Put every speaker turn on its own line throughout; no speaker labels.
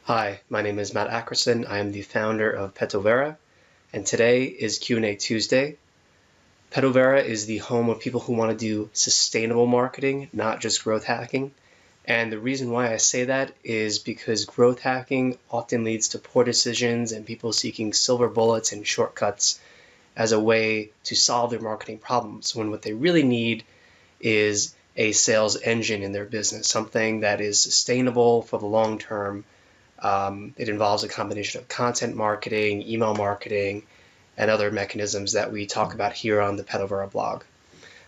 Hi, my name is Matt Ackerson. I am the founder of Petovera, and today is Q&A Tuesday. Petovera is the home of people who want to do sustainable marketing, not just growth hacking. And the reason why I say that is because growth hacking often leads to poor decisions and people seeking silver bullets and shortcuts as a way to solve their marketing problems, when what they really need is a sales engine in their business, something that is sustainable for the long term. It involves a combination of content marketing, email marketing, and other mechanisms that we talk about here on the Petovera blog.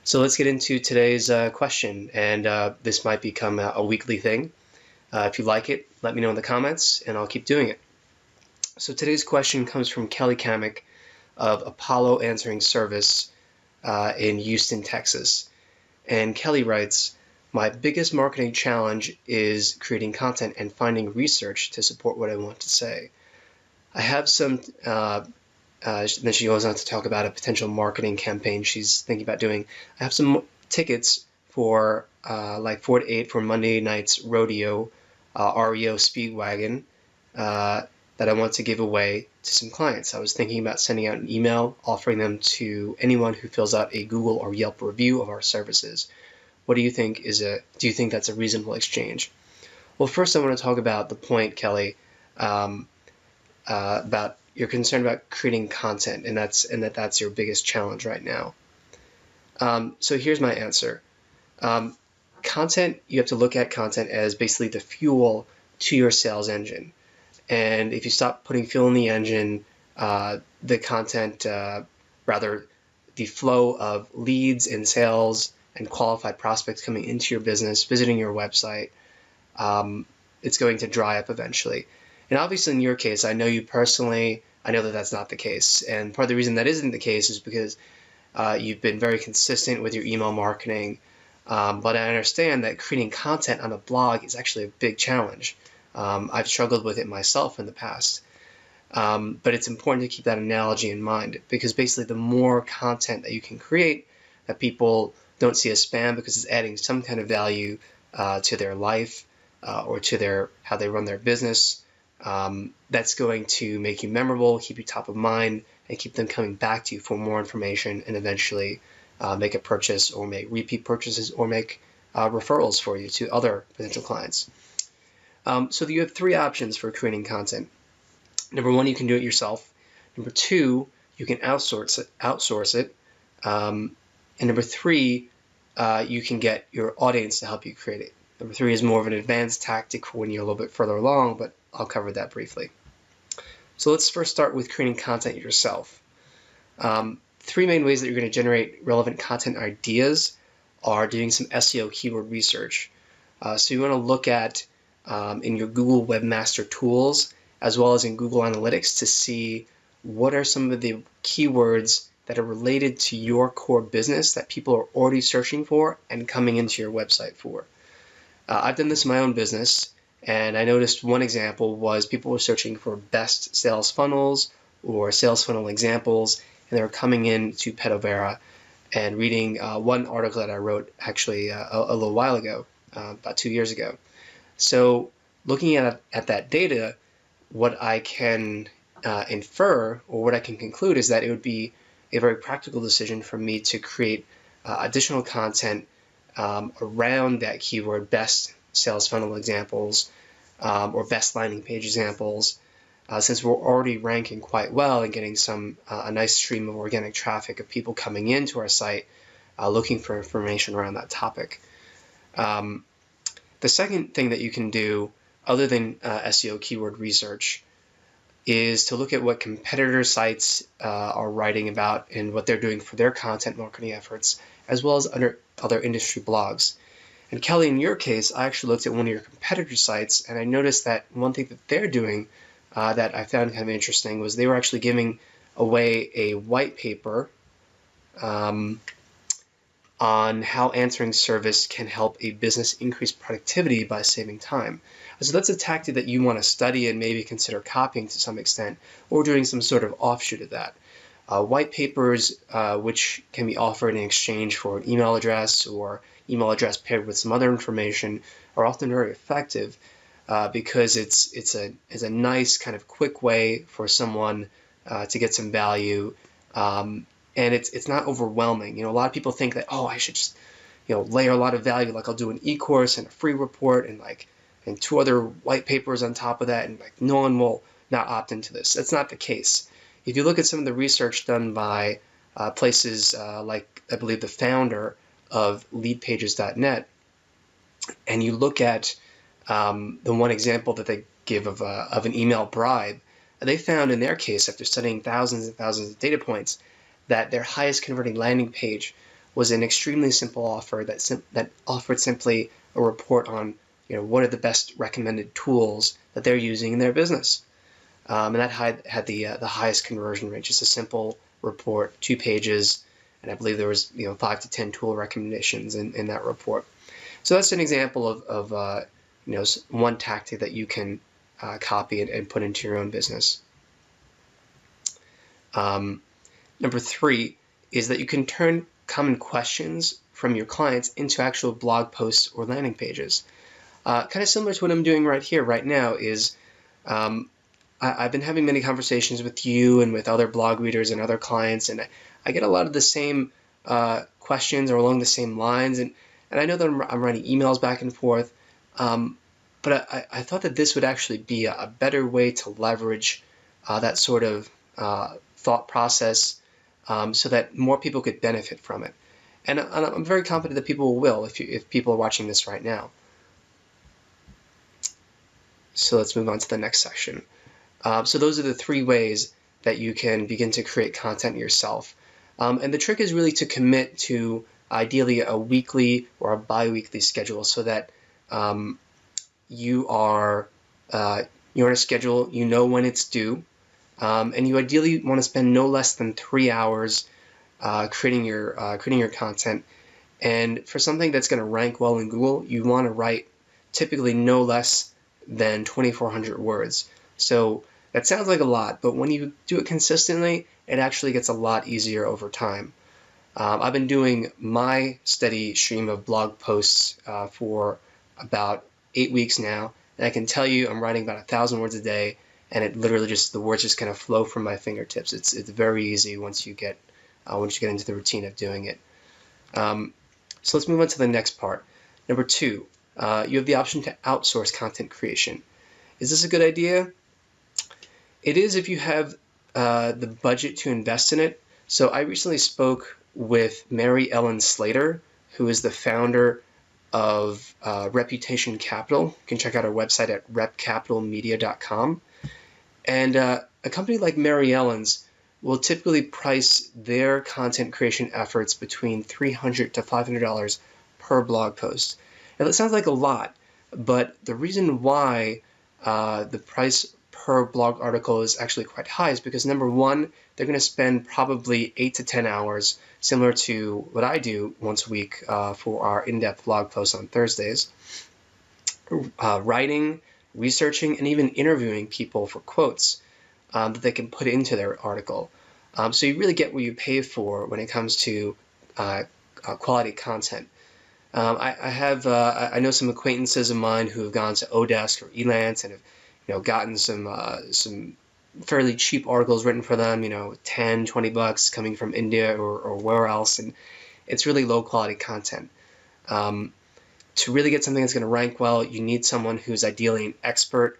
So let's get into today's question, and this might become a weekly thing. If you like it, let me know in the comments, and I'll keep doing it. So today's question comes from Kelly Kamick of Apollo Answering Service in Houston, Texas. And Kelly writes, "My biggest marketing challenge is creating content and finding research to support what I want to say. I have some," then she goes on to talk about a potential marketing campaign she's thinking about doing. "I have some tickets for like 4 to 8 for Monday night's rodeo, REO Speedwagon, that I want to give away to some clients. I was thinking about sending out an email offering them to anyone who fills out a Google or Yelp review of our services. What do you think do you think that's a reasonable exchange?" Well, first I want to talk about the point, Kelly, about you're concerned about creating content, and that's your biggest challenge right now. So here's my answer. Content, you have to look at content as basically the fuel to your sales engine. And if you stop putting fuel in the engine, the content, rather the flow of leads and sales and qualified prospects coming into your business, visiting your website, it's going to dry up eventually. And obviously in your case, I know you personally, I know that that's not the case. And part of the reason that isn't the case is because you've been very consistent with your email marketing. But I understand that creating content on a blog is actually a big challenge. I've struggled with it myself in the past. But it's important to keep that analogy in mind, because basically the more content that you can create that people don't see as spam because it's adding some kind of value to their life or to how they run their business, that's going to make you memorable, keep you top of mind, and keep them coming back to you for more information, and eventually make a purchase or make repeat purchases or make referrals for you to other potential clients. So you have 3 options for creating content. Number 1, you can do it yourself. Number 2, you can outsource it. And number 3, you can get your audience to help you create it. Number 3 is more of an advanced tactic for when you're a little bit further along, but I'll cover that briefly. So let's first start with creating content yourself. 3 main ways that you're going to generate relevant content ideas are doing some SEO keyword research. So you want to look at in your Google Webmaster Tools as well as in Google Analytics to see what are some of the keywords that are related to your core business that people are already searching for and coming into your website for. I've done this in my own business, and I noticed one example was people were searching for best sales funnels or sales funnel examples, and they were coming in to Petovera and reading one article that I wrote actually a little while ago, about 2 years ago. So looking at that data, what I can infer, or what I can conclude, is that it would be a very practical decision for me to create additional content around that keyword, best sales funnel examples or best landing page examples, since we're already ranking quite well and getting a nice stream of organic traffic of people coming into our site looking for information around that topic. The second thing that you can do, other than SEO keyword research, is to look at what competitor sites are writing about and what they're doing for their content marketing efforts, as well as other industry blogs. And Kelly, in your case, I actually looked at one of your competitor sites, and I noticed that one thing that they're doing that I found kind of interesting was they were actually giving away a white paper on how answering service can help a business increase productivity by saving time. So that's a tactic that you want to study and maybe consider copying to some extent, or doing some sort of offshoot of that. White papers, which can be offered in exchange for an email address or email address paired with some other information, are often very effective because it's a nice kind of quick way for someone to get some value, and it's not overwhelming. A lot of people think that, oh, I should just layer a lot of value, like I'll do an e-course and a free report and 2 other white papers on top of that, and like no one will not opt into this. That's not the case. If you look at some of the research done by places like, I believe, the founder of leadpages.net, and you look at the one example that they give of an email bribe, they found in their case, after studying thousands and thousands of data points, that their highest converting landing page was an extremely simple offer that offered simply a report on what are the best recommended tools that they're using in their business. And that had the highest conversion rate, just a simple report, 2 pages, and I believe there was 5 to 10 tool recommendations in that report. So that's an example of one tactic that you can copy and put into your own business. Number 3 is that you can turn common questions from your clients into actual blog posts or landing pages. Kind of similar to what I'm doing right here, right now, is I've been having many conversations with you and with other blog readers and other clients, and I get a lot of the same questions or along the same lines, and I know that I'm writing emails back and forth, but I thought that this would actually be a better way to leverage that sort of thought process so that more people could benefit from it. And I'm very confident that people will if people are watching this right now. So let's move on to the next section. So those are the 3 ways that you can begin to create content yourself. And the trick is really to commit to ideally a weekly or a bi-weekly schedule so that you're on a schedule, you know when it's due, and you ideally want to spend no less than 3 hours creating your content. And for something that's going to rank well in Google, you want to write typically no less than 2,400 words. So that sounds like a lot, but when you do it consistently, it actually gets a lot easier over time. I've been doing my steady stream of blog posts for about 8 weeks now, and I can tell you I'm writing about 1,000 words a day, and it literally the words just kind of flow from my fingertips. It's very easy once you get into the routine of doing it. So let's move on to the next part. Number 2, you have the option to outsource content creation. Is this a good idea? It is if you have the budget to invest in it. So I recently spoke with Mary Ellen Slater, who is the founder of Reputation Capital. You can check out our website at repcapitalmedia.com. And a company like Mary Ellen's will typically price their content creation efforts between $300 to $500 per blog post. Now that sounds like a lot, but the reason why the price per blog article is actually quite high is because, number 1, they're going to spend probably 8 to 10 hours, similar to what I do once a week for our in-depth blog posts on Thursdays, writing, researching, and even interviewing people for quotes that they can put into their article. So you really get what you pay for when it comes to quality content. I know some acquaintances of mine who have gone to Odesk or Elance and have gotten some fairly cheap articles written for them, $10, $20 coming from India or where else, and it's really low quality content. To really get something that's going to rank well, you need someone who's ideally an expert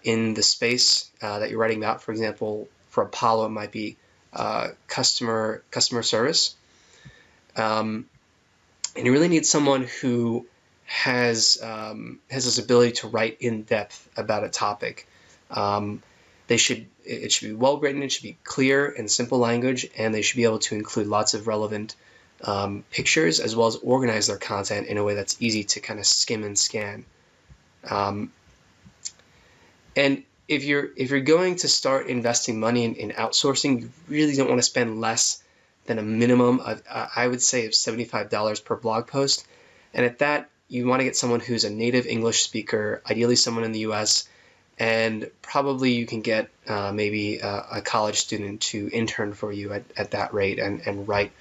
in the space that you're writing about. For example, for Apollo, it might be customer service. And you really need someone who has this ability to write in depth about a topic. It should be well written, it should be clear and simple language, and they should be able to include lots of relevant pictures, as well as organize their content in a way that's easy to kind of skim and scan. And if you're going to start investing money in outsourcing, you really don't want to spend less than a minimum of, I would say, of $75 per blog post. And at that, you want to get someone who's a native English speaker, ideally someone in the US, and probably you can get maybe a college student to intern for you at that rate and write,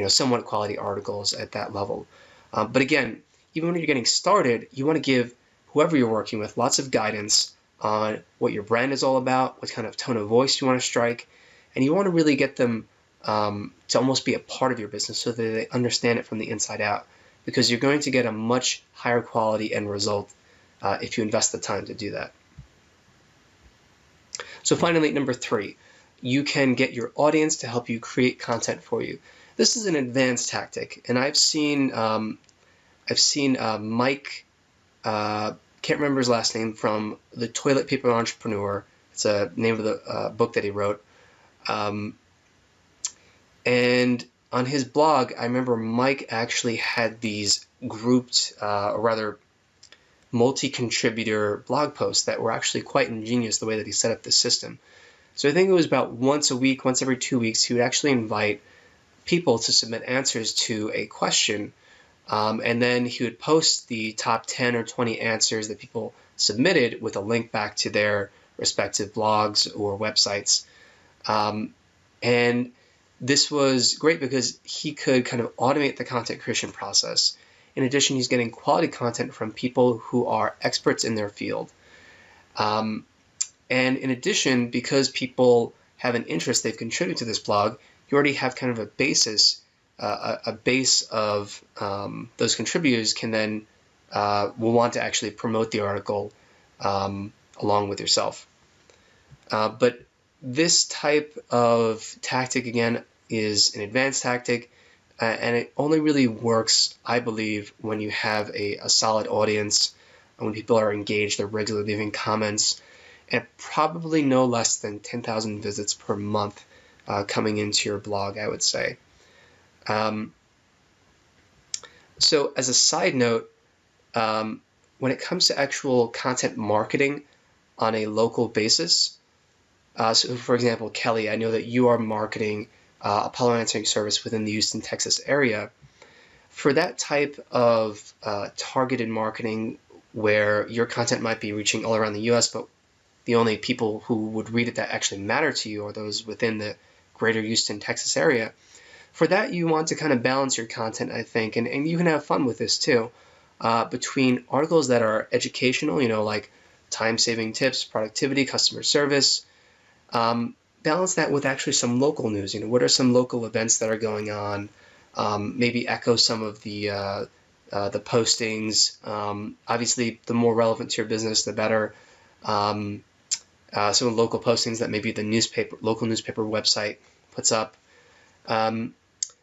somewhat quality articles at that level. But again, even when you're getting started, you want to give whoever you're working with lots of guidance on what your brand is all about, what kind of tone of voice you want to strike, and you want to really get them to almost be a part of your business so that they understand it from the inside out, because you're going to get a much higher quality end result if you invest the time to do that. So finally, number 3, you can get your audience to help you create content for you. This is an advanced tactic, and I've seen Mike, can't remember his last name, from The Toilet Paper Entrepreneur. It's the name of the book that he wrote. And on his blog, I remember Mike actually had these grouped, or rather multi-contributor blog posts that were actually quite ingenious the way that he set up the system. So I think it was about once a week, once every 2 weeks, he would actually invite people to submit answers to a question, and then he would post the top 10 or 20 answers that people submitted with a link back to their respective blogs or websites. And this was great because he could kind of automate the content creation process. In addition, he's getting quality content from people who are experts in their field. And in addition, because people have an interest, they've contributed to this blog, you already have kind of a basis, a base of those contributors can then will want to actually promote the article along with yourself. But this type of tactic, again, is an advanced tactic, and it only really works, I believe, when you have a solid audience, when people are engaged, they're regularly leaving comments, and probably no less than 10,000 visits per month coming into your blog, I would say. So as a side note, when it comes to actual content marketing on a local basis, so for example, Kelly, I know that you are marketing a Apollo answering service within the Houston, Texas area. For that type of targeted marketing where your content might be reaching all around the US, but the only people who would read it that actually matter to you are those within the greater Houston, Texas area. For that, you want to kind of balance your content, I think, and you can have fun with this too, between articles that are educational, like time-saving tips, productivity, customer service. Balance that with actually some local news. What are some local events that are going on? Maybe echo some of the postings. Obviously, the more relevant to your business, the better. Some local postings that maybe the local newspaper website puts up.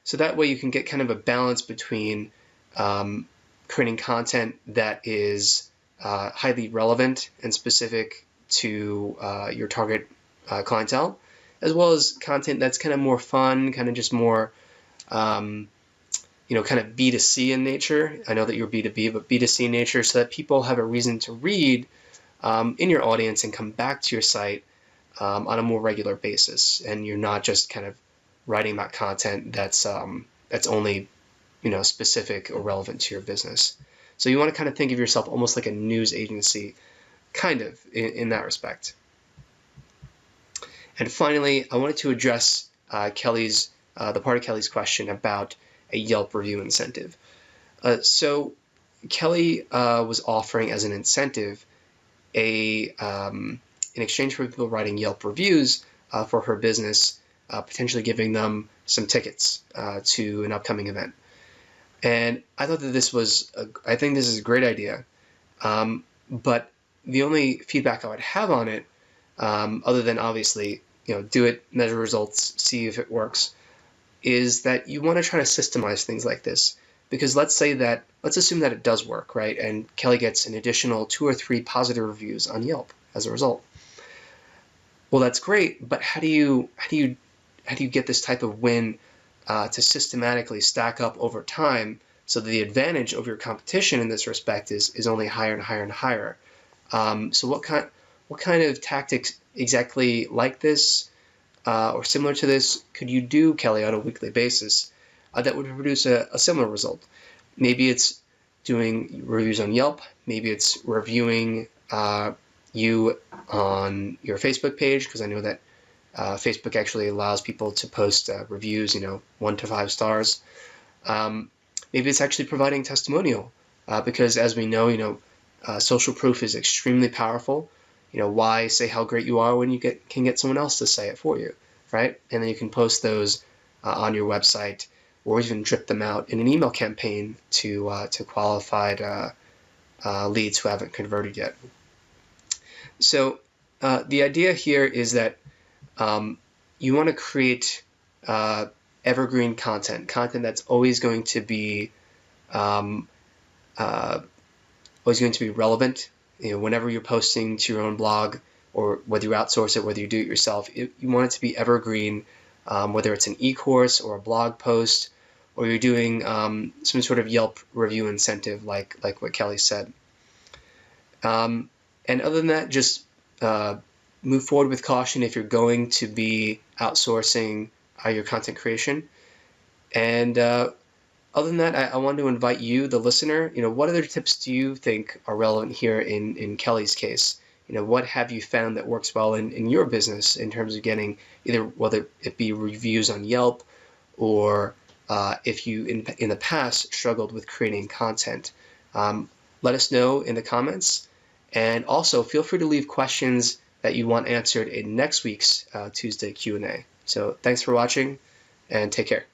So that way you can get kind of a balance between creating content that is highly relevant and specific to your target clientele, as well as content that's kind of more fun, kind of just more, kind of B2C in nature. I know that you're B2B, but B2C in nature, so that people have a reason to read in your audience and come back to your site on a more regular basis, and you're not just kind of writing about content that's only specific or relevant to your business. So you want to kind of think of yourself almost like a news agency, kind of in that respect. And finally, I wanted to address the part of Kelly's question about a Yelp review incentive. So Kelly was offering as an incentive in exchange for people writing Yelp reviews for her business, potentially giving them some tickets to an upcoming event. And I thought that I think this is a great idea. But the only feedback I would have on it, other than obviously, do it, measure results, see if it works, is that you want to try to systemize things like this. Because let's assume that it does work, right? And Kelly gets an additional 2 or 3 positive reviews on Yelp as a result. Well, that's great, but how do you get this type of win to systematically stack up over time, so that the advantage over your competition in this respect is only higher and higher and higher? So what kind of tactics exactly like this or similar to this could you do, Kelly, on a weekly basis that would produce a similar result? Maybe it's doing reviews on Yelp. Maybe it's reviewing you on your Facebook page, because I know that Facebook actually allows people to post reviews, 1 to 5 stars. Maybe it's actually providing testimonial, because as we know, social proof is extremely powerful. Why say how great you are when you can get someone else to say it for you, right? And then you can post those on your website, or even drip them out in an email campaign to qualified leads who haven't converted yet. So the idea here is that you want to create evergreen content that's always going to be relevant. Whenever you're posting to your own blog, or whether you outsource it, whether you do it yourself, you want it to be evergreen. Whether it's an e-course or a blog post, or you're doing some sort of Yelp review incentive, like what Kelly said. And other than that, just move forward with caution if you're going to be outsourcing your content creation. And other than that, I wanted to invite you, the listener, what other tips do you think are relevant here in Kelly's case? What have you found that works well in your business in terms of getting either, whether it be reviews on Yelp, or if you in the past struggled with creating content? Let us know in the comments, and also feel free to leave questions that you want answered in next week's Tuesday Q&A. So thanks for watching, and take care.